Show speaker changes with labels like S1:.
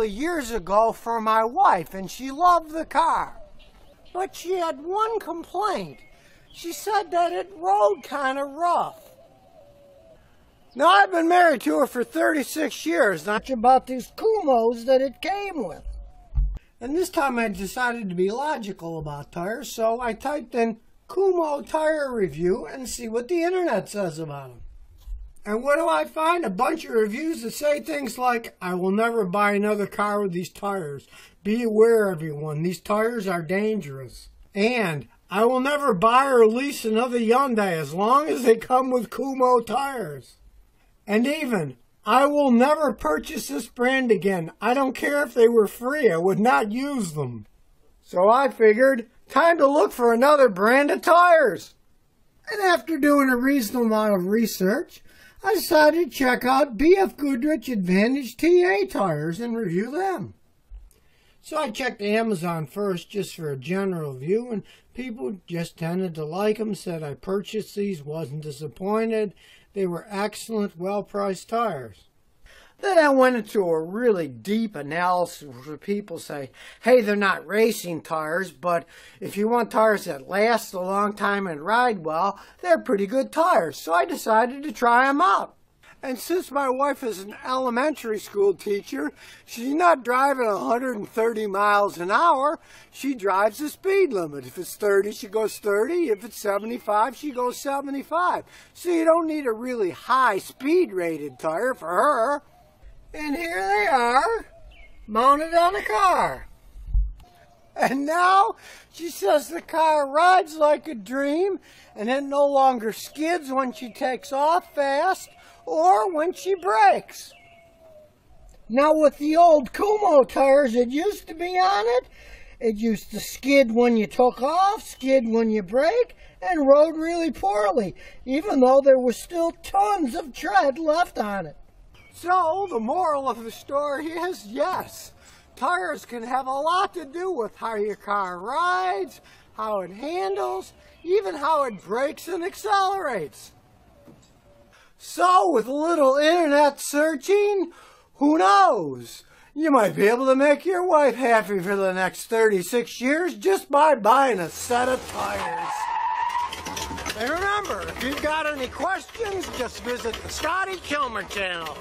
S1: couple of years ago for my wife, and she loved the car. But she had one complaint. She said that it rode kind of rough. Now, I've been married to her for 36 years, not about these Kumos that it came with. And this time I decided to be logical about tires, so I typed in Kumo tire review and see what the internet says about them. And what do I find? A bunch of reviews that say things like, I will never buy another car with these tires. Be aware, everyone, these tires are dangerous. And I will never buy or lease another Hyundai as long as they come with Kumo tires. And even, I will never purchase this brand again. I don't care if they were free. I would not use them. So I figured, time to look for another brand of tires. And after doing a reasonable amount of research, I decided to check out B.F. Goodrich Advantage TA tires and review them. So I checked Amazon first just for a general view, and people just tended to like them, said I purchased these, wasn't disappointed. They were excellent, well-priced tires. Then I went into a really deep analysis where people say, hey, they're not racing tires, but if you want tires that last a long time and ride well, they're pretty good tires. So I decided to try them out. And since my wife is an elementary school teacher, she's not driving 130 miles an hour. She drives the speed limit. If it's 30, she goes 30. If it's 75, she goes 75. So you don't need a really high speed rated tire for her. And here they are, mounted on the car. And now she says the car rides like a dream, and it no longer skids when she takes off fast or when she brakes. Now with the old Kumo tires that used to be on it, it used to skid when you took off, skid when you brake, and rode really poorly, even though there was still tons of tread left on it. So, the moral of the story is, yes, tires can have a lot to do with how your car rides, how it handles, even how it brakes and accelerates. So, with a little internet searching, who knows? You might be able to make your wife happy for the next 36 years just by buying a set of tires. And remember, if you've got any questions, just visit the Scotty Kilmer channel.